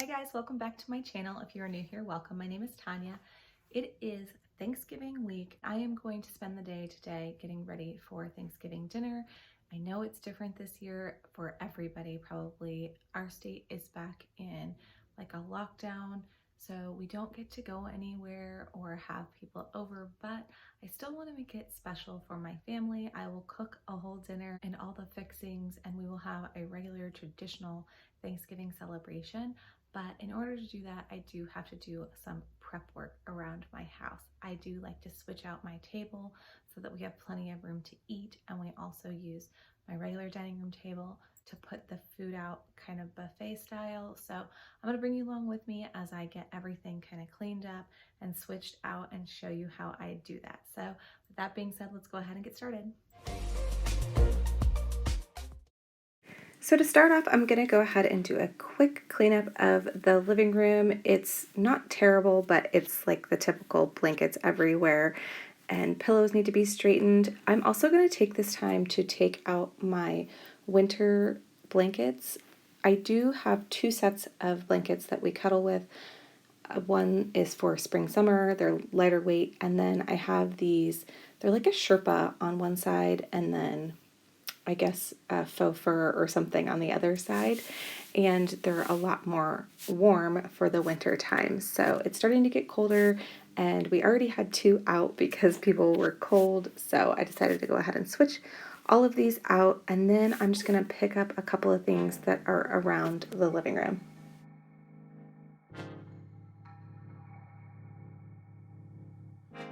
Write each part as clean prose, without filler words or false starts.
guys, welcome back to my channel. If you are new here, welcome. My name is Tanya. It is Thanksgiving week. I am going to spend the day today getting ready for Thanksgiving dinner. I know it's different this year for everybody probably. Our state is back in like a lockdown, so we don't get to go anywhere or have people over, but I still want to make it special for my family. I will cook a whole dinner and all the fixings, and we will have a regular traditional Thanksgiving celebration. But in order to do that, I do have to do some prep work around my house. I do like to switch out my table so that we have plenty of room to eat, and we also use my regular dining room table to put the food out kind of buffet style. So I'm gonna bring you along with me as I get everything kind of cleaned up and switched out and show you how I do that. So with that being said, let's go ahead and get started. So to start off, I'm going to go ahead and do a quick cleanup of the living room. It's not terrible, but it's like the typical blankets everywhere and pillows need to be straightened. I'm also going to take this time to take out my winter blankets. I do have two sets of blankets that we cuddle with. One is for spring, summer, they're lighter weight, and then I have these, they're like a Sherpa on one side and then I guess faux fur or something on the other side, and they're a lot more warm for the winter time. So it's starting to get colder, and we already had two out because people were cold, so I decided to go ahead and switch all of these out, and then I'm just going to pick up a couple of things that are around the living room.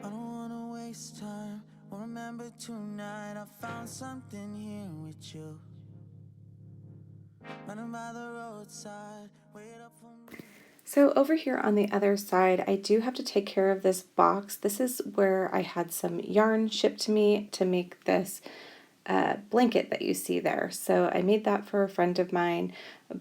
I don't wanna waste time. Remember tonight I found something here with you. Running by the roadside, wait up for me. So over here on the other side, I do have to take care of this box. This is where I had some yarn shipped to me to make this blanket that you see there. So I made that for a friend of mine,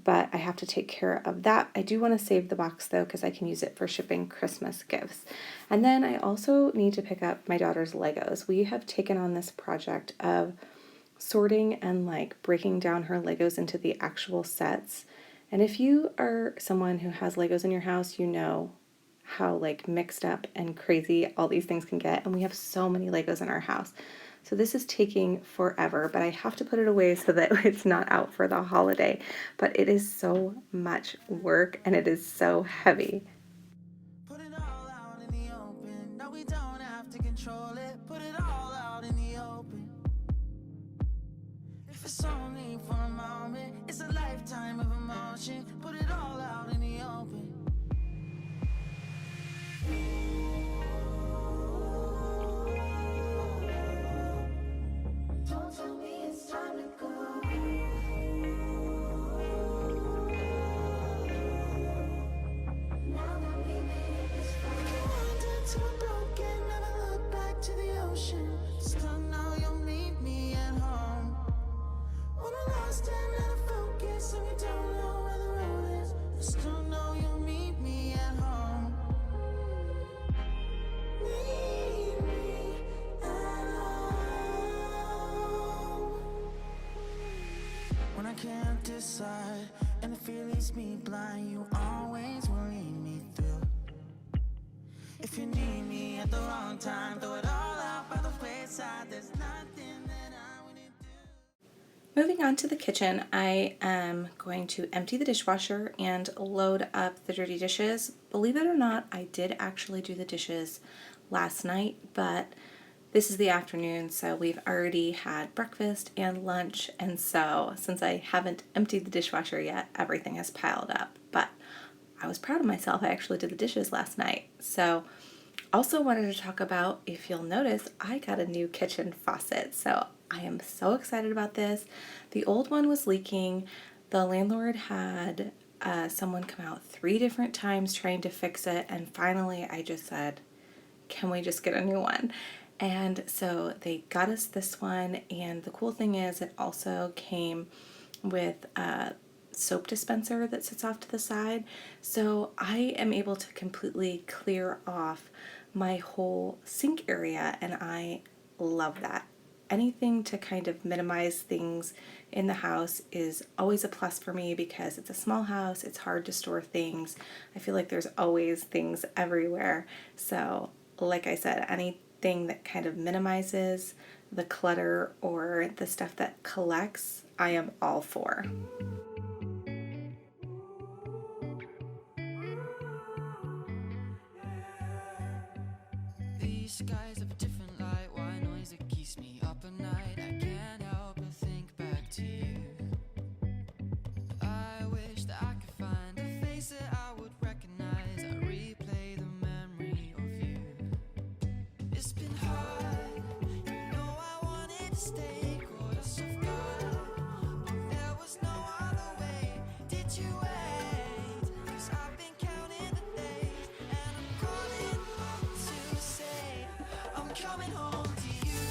but I have to take care of that. I do want to save the box though, because I can use it for shipping Christmas gifts. And then I also need to pick up my daughter's Legos. We have taken on this project of sorting and like breaking down her Legos into the actual sets. And if you are someone who has Legos in your house, you know how like mixed up and crazy all these things can get. And we have so many Legos in our house. So this is taking forever, but I have to put it away so that it's not out for the holiday. But it is so much work and it is so heavy. Put it all out in the open. No, we don't have to control it. Put it all out in the open. If it's only for a moment, it's a lifetime of emotion. Put it all out in the open. Don't tell me it's time to go. Now that we made it this far, wandered till we're broken, never look back to the ocean. Still know you'll meet me at home. When we're lost and out of focus, and we don't know where the road is, I still know you'll meet me at home. Meet me at home. When I can't decide and the fear leaves me blind, you always will lead me through. If you need me at the wrong time, throw it all out by the wayside. There's nothing that I wouldn't do. Moving on to the kitchen, I am going to empty the dishwasher and load up the dirty dishes. Believe it or not, I did actually do the dishes last night, but this is the afternoon, so we've already had breakfast and lunch, and so since I haven't emptied the dishwasher yet, everything has piled up. But I was proud of myself. I actually did the dishes last night. So also wanted to talk about, if you'll notice, I got a new kitchen faucet. So I am so excited about this. The old one was leaking. The landlord had someone come out 3 different times trying to fix it, and finally I just said, can we just get a new one? And so they got us this one, and the cool thing is it also came with a soap dispenser that sits off to the side. So I am able to completely clear off my whole sink area, and I love that. anything to kind of minimize things in the house is always a plus for me because it's a small house, it's hard to store things. I feel like there's always things everywhere. So, like I said, anything that kind of minimizes the clutter or the stuff that collects, I am all for. These skies have a different light, why noise that keeps me up at night. I can't help but think back to you. I wish that I could find a face that I would recognize. I replay the memory of you. It's been hard, you know I wanted to stay, caught us off guard, but there was no other way. Did you wait? 'Cause I've been counting the days, and I'm calling up to say I'm coming home to you.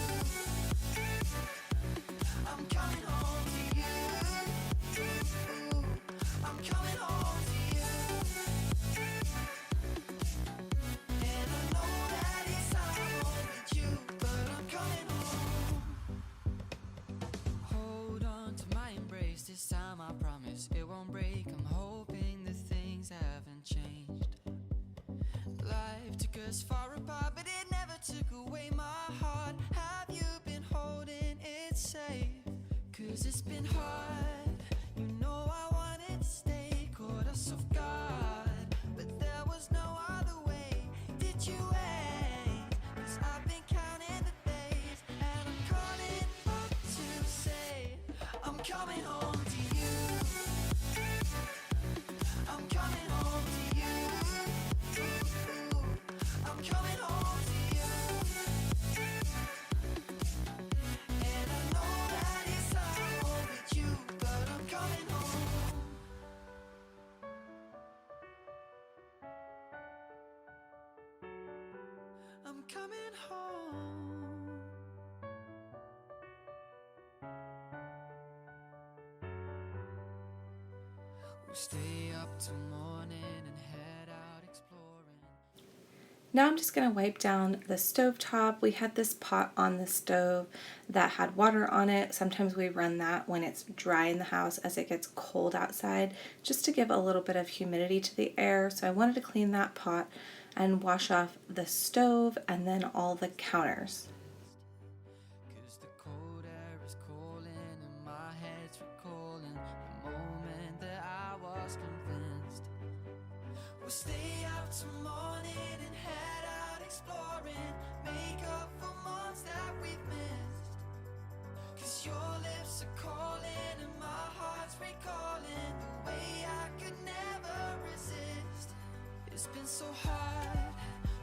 I'm coming home to you. I'm coming home to you. And I know that it's not home with you, but I'm coming home. Hold on to my embrace, this time I promise it won't break. I'm hoping that things haven't changed. Life took us far apart, but it never took away my heart. Have you been holding it safe? 'Cause it's been hard, you know I wanted to stay, caught us off guard, but there was no other way. Did you wait? 'Cause I've been counting the days, and I'm calling up to say I'm coming home to you. I'm coming home to you. I'm coming home to you. And I know that it's not home with you, but I'm coming home. I'm coming home. We'll stay up till morning and head out exploring. Now I'm just going to wipe down the stove top. We had this pot on the stove that had water on it. Sometimes we run that when it's dry in the house as it gets cold outside, just to give a little bit of humidity to the air. So I wanted to clean that pot and wash off the stove and then all the counters. 'Cause the cold air is calling and my head's recalling the moment that I was convinced. We'll stay out till morning and head out exploring, make up for months that we've missed. 'Cause your lips are calling and my heart's recalling the way I could never resist. It's been so hard,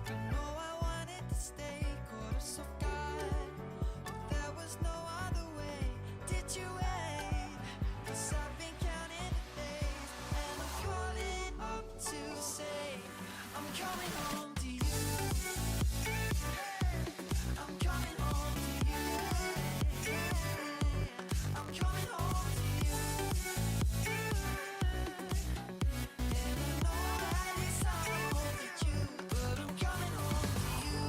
I know I wanted to stay, caught us off guard, but there was no other way. Did you wait? 'Cause I've been counting the days, and I'm calling up to say I'm coming home to you. I'm coming home to you. I'm coming home to you. And I know that it's not home with you, but I'm coming home to you.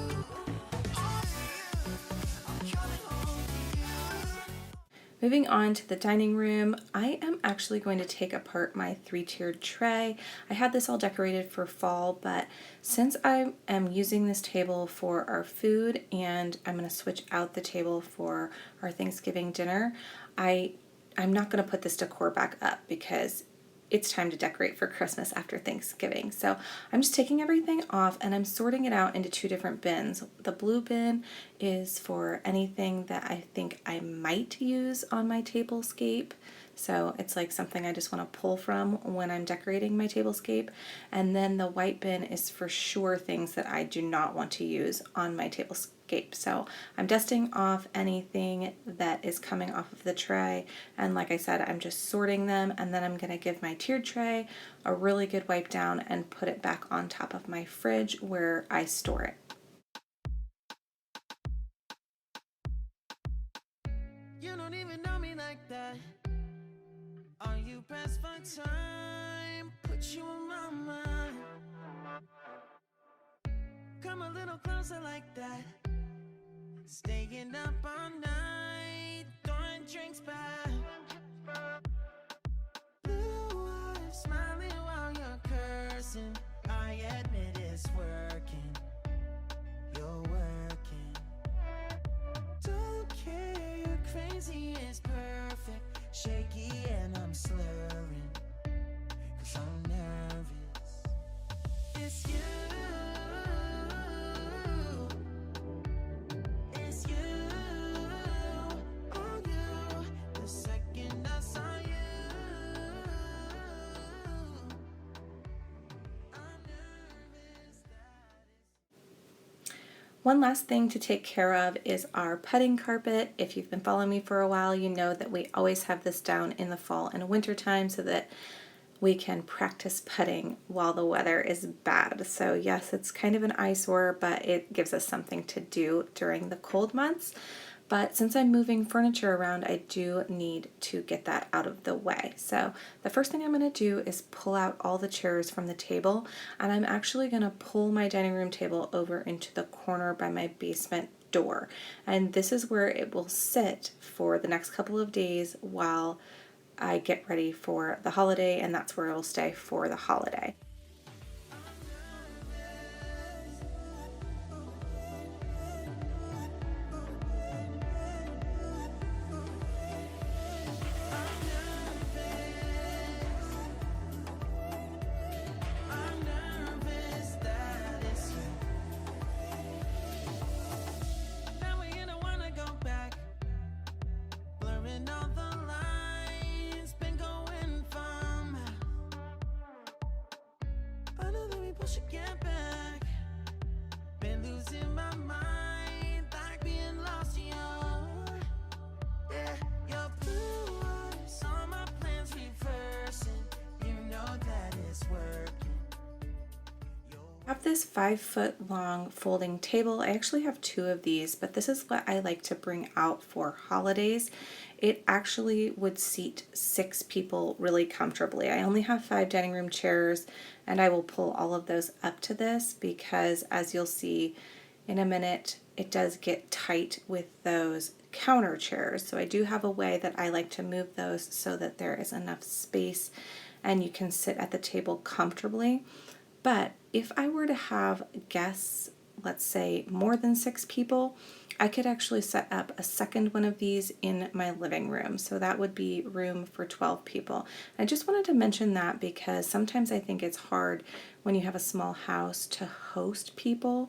I'm coming home to you. Moving on to the dining room, I am actually going to take apart my 3-tiered tray. I had this all decorated for fall, but since I am using this table for our food and I'm going to switch out the table for our Thanksgiving dinner, I'm not going to put this decor back up because it's time to decorate for Christmas after Thanksgiving. So I'm just taking everything off and I'm sorting it out into 2 different bins. The blue bin is for anything that I think I might use on my tablescape. So it's like something I just want to pull from when I'm decorating my tablescape. And then the white bin is for sure things that I do not want to use on my tablescape. So I'm dusting off anything that is coming off of the tray. And like I said, I'm just sorting them, and then I'm going to give my tiered tray a really good wipe down and put it back on top of my fridge where I store it. You don't even know me like that. Are you pressed for time? Put you on my mind. Come a little closer like that. Staying up all night. drinks back. Little wife smiling while you're cursing. I admit it's working. You're working. Don't care, you're crazy, it's perfect. Shaky and I'm slurring, 'cause I'm nervous. It's you. It's you. Oh, you. The second I saw you, I'm nervous that it's... One last thing to take care of is our putting carpet. If you've been following me for a while, you know that we always have this down in the fall and winter time so that we can practice putting while the weather is bad. So yes, it's kind of an eyesore, but it gives us something to do during the cold months. But since I'm moving furniture around, I do need to get that out of the way. So the first thing I'm going to do is pull out all the chairs from the table, and I'm actually going to pull my dining room table over into the corner by my basement door. And this is where it will sit for the next couple of days while I get ready for the holiday, and that's where it'll stay for the holiday. Should get back. Been losing my mind, like being lost in your, yeah, your blue eyes. All my plans reversing. You know that it's working. I have this 5-foot long folding table. I actually have 2 of these, but this is what I like to bring out for holidays. It actually would seat 6 people really comfortably. I only have 5 dining room chairs, and I will pull all of those up to this because, as you'll see in a minute, it does get tight with those counter chairs. So I do have a way that I like to move those so that there is enough space and you can sit at the table comfortably. But if I were to have guests, let's say more than 6 people, I could actually set up a second one of these in my living room. So that would be room for 12 people. I just wanted to mention that because sometimes I think it's hard when you have a small house to host people.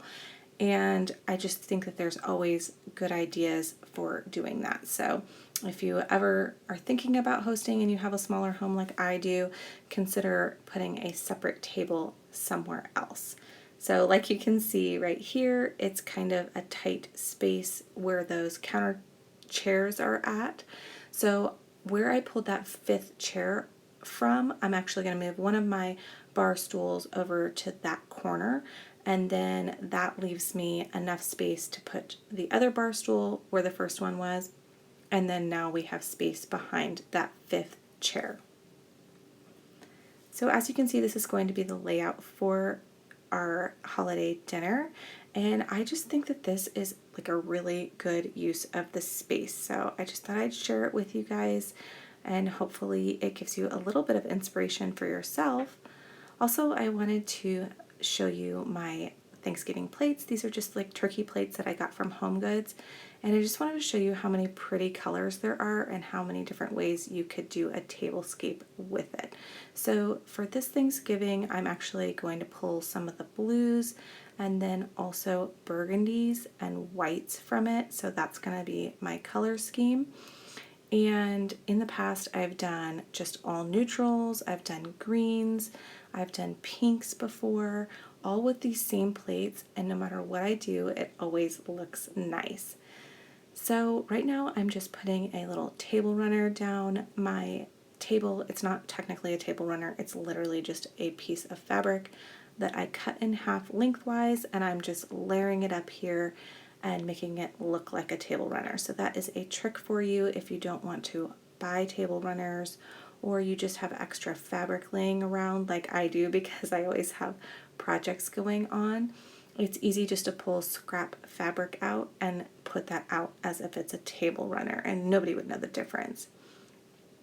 And I just think that there's always good ideas for doing that. So if you ever are thinking about hosting and you have a smaller home like I do, consider putting a separate table somewhere else. So like you can see right here, it's kind of a tight space where those counter chairs are at. So where I pulled that 5th chair from, I'm actually going to move one of my bar stools over to that corner, and then that leaves me enough space to put the other bar stool where the first one was, and then now we have space behind that 5th chair. So as you can see, this is going to be the layout for our holiday dinner, and I just think that this is like a really good use of the space. So I just thought I'd share it with you guys, and hopefully it gives you a little bit of inspiration for yourself. Also, I wanted to show you my Thanksgiving plates. These are just like turkey plates that I got from Home Goods, and I just wanted to show you how many pretty colors there are and how many different ways you could do a tablescape with it. So for this Thanksgiving, I'm actually going to pull some of the blues and then also burgundies and whites from it. So that's going to be my color scheme. And in the past, I've done just all neutrals, I've done greens, I've done pinks before, all with these same plates, and no matter what I do, it always looks nice. So right now I'm just putting a little table runner down my table. It's not technically a table runner, it's literally just a piece of fabric that I cut in half lengthwise, and I'm just layering it up here and making it look like a table runner. So that is a trick for you if you don't want to buy table runners, or you just have extra fabric laying around like I do because I always have projects going on. It's easy just to pull scrap fabric out and put that out as if it's a table runner, and nobody would know the difference.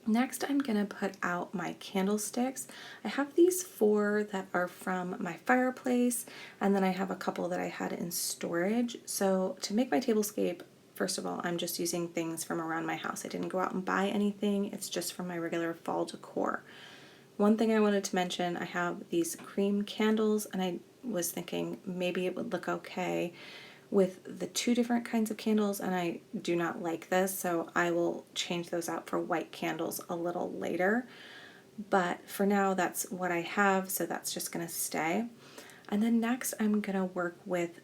Next, I'm gonna put out my candlesticks. I have these 4 that are from my fireplace, and then I have a couple that I had in storage. So to make my tablescape, first of all, I'm just using things from around my house. I didn't go out and buy anything. It's just from my regular fall decor. One thing I wanted to mention, I have these cream candles, and I was thinking maybe it would look okay with the 2 different kinds of candles, and I do not like this, so I will change those out for white candles a little later. But for now, that's what I have, so that's just gonna stay. And then next, I'm gonna work with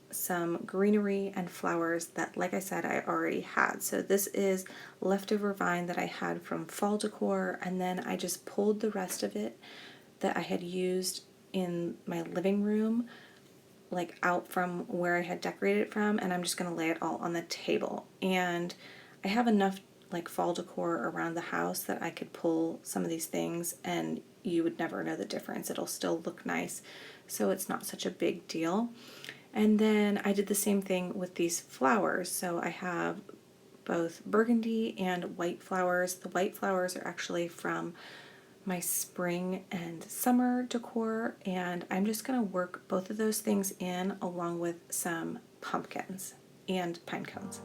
some greenery and flowers that, like I said, I already had. So this is leftover vine that I had from fall decor, and then I just pulled the rest of it that I had used in my living room, like out from where I had decorated it from, and I'm just gonna lay it all on the table. And I have enough like fall decor around the house that I could pull some of these things and you would never know the difference. It'll still look nice, so it's not such a big deal. And then I did the same thing with these flowers. So I have both burgundy and white flowers. The white flowers are actually from my spring and summer decor, and I'm just going to work both of those things in along with some pumpkins and pine cones.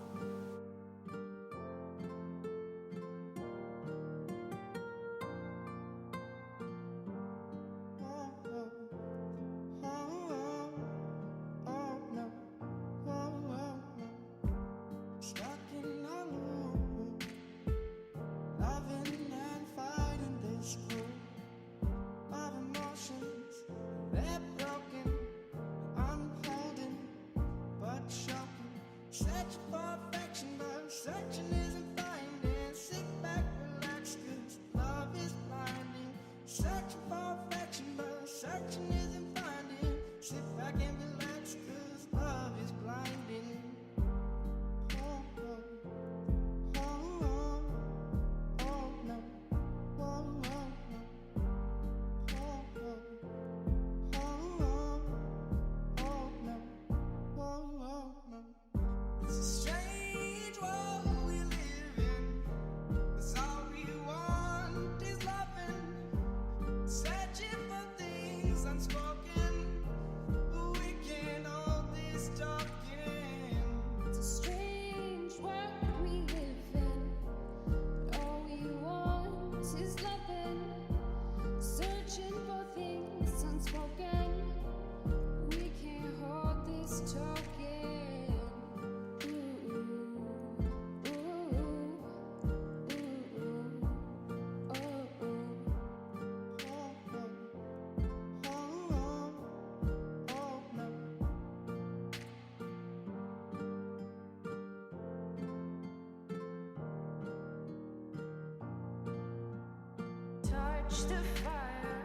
Touch the fire,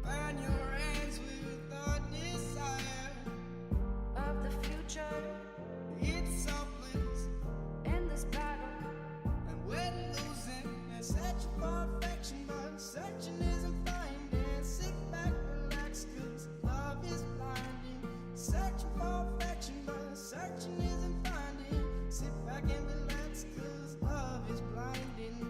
burn your hands with the desire of the future. It's hopeless in this battle, and we're losing. And searching for perfection, but searching isn't finding. Sit back, relax, 'cause love is blinding. Searching for perfection, but searching isn't finding. Sit back and relax, 'cause love is blinding.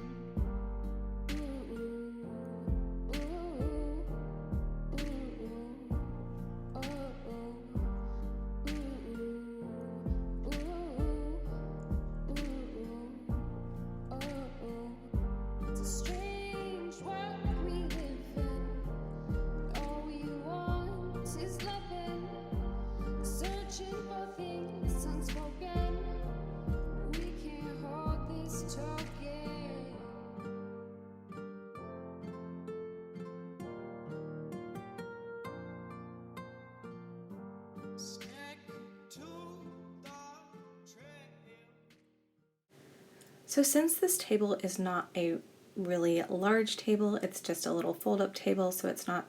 So since this table is not a really large table, it's just a little fold-up table, so it's not,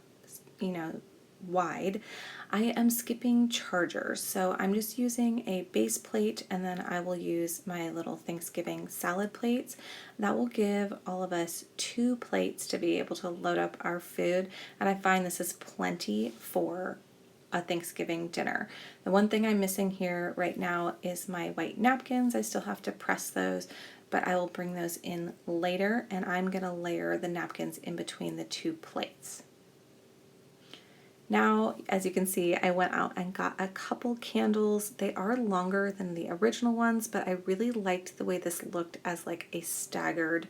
wide, I am skipping chargers. So I'm just using a base plate, and then I will use my little Thanksgiving salad plates. That will give all of us 2 plates to be able to load up our food, and I find this is plenty for a Thanksgiving dinner. The one thing I'm missing here right now is my white napkins. I still have to press those, but I will bring those in later, and I'm gonna layer the napkins in between the two plates. Now, as you can see, I went out and got a couple candles. They are longer than the original ones, but I really liked the way this looked as like a staggered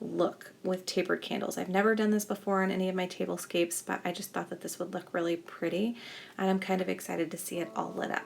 look with tapered candles. I've never done this before on any of my tablescapes, but I just thought that this would look really pretty, and I'm kind of excited to see it all lit up.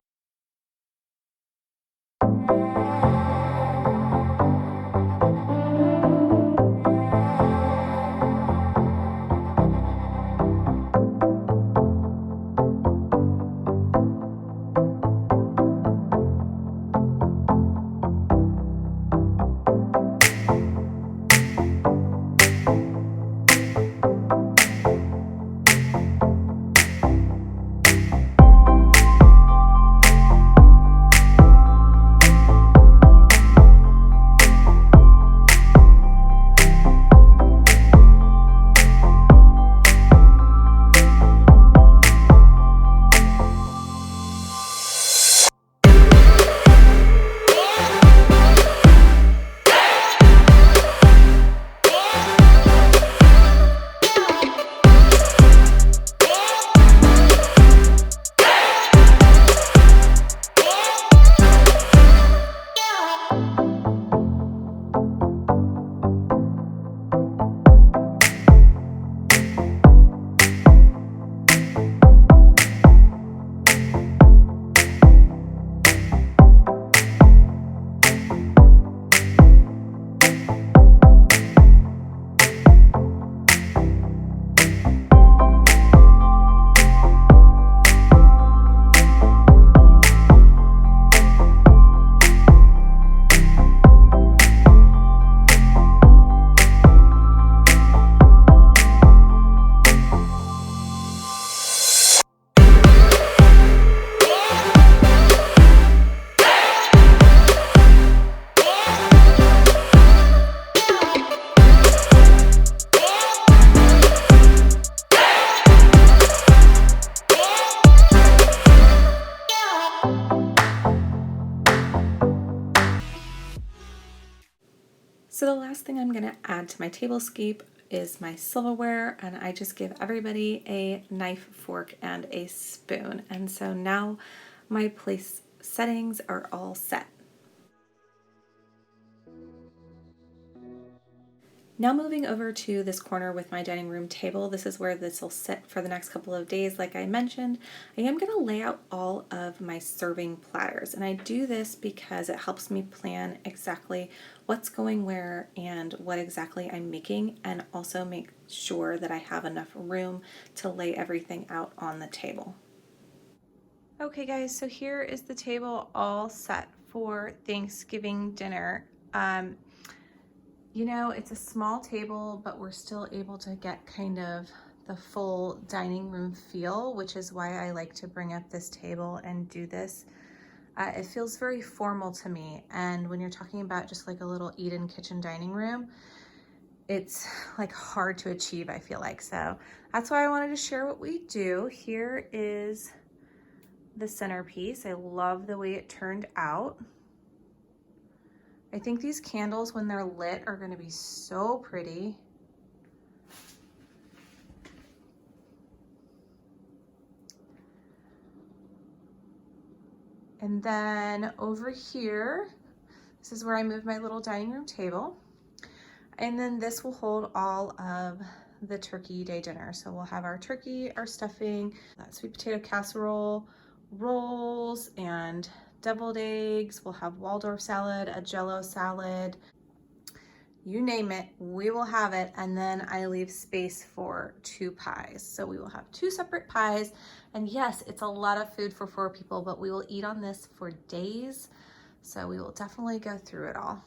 So the last thing I'm going to add to my tablescape is my silverware, and I just give everybody a knife, fork, and a spoon. And so now my place settings are all set. Now moving over to this corner with my dining room table, this is where this will sit for the next couple of days. Like I mentioned, I am going to lay out all of my serving platters, and I do this because it helps me plan exactly what's going where and what exactly I'm making, and also make sure that I have enough room to lay everything out on the table. Okay guys, so here is the table all set for Thanksgiving dinner. You know, it's a small table, but we're still able to get kind of the full dining room feel, which is why I like to bring up this table and do this. It feels very formal to me, and when you're talking about just like a little eat-in kitchen dining room, it's like hard to achieve, I feel like. So that's why I wanted to share what we do. Here is the centerpiece. I love the way it turned out. I think these candles, when they're lit, are going to be so pretty. And then over here, this is where I move my little dining room table. And then this will hold all of the turkey day dinner. So we'll have our turkey, our stuffing, sweet potato casserole, rolls, and deviled eggs. We'll have Waldorf salad, a Jello salad, you name it, we will have it. And then I leave space for 2 pies. So we will have 2 separate pies. And yes, it's a lot of food for 4 people, but we will eat on this for days. So we will definitely go through it all.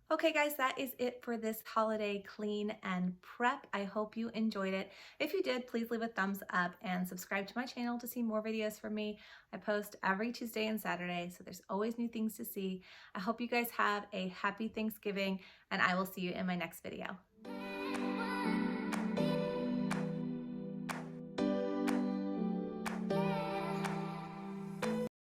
Okay guys, that is it for this holiday clean and prep. I hope you enjoyed it. If you did, please leave a thumbs up and subscribe to my channel to see more videos from me. I post every Tuesday and Saturday, so there's always new things to see. I hope you guys have a happy Thanksgiving, and I will see you in my next video.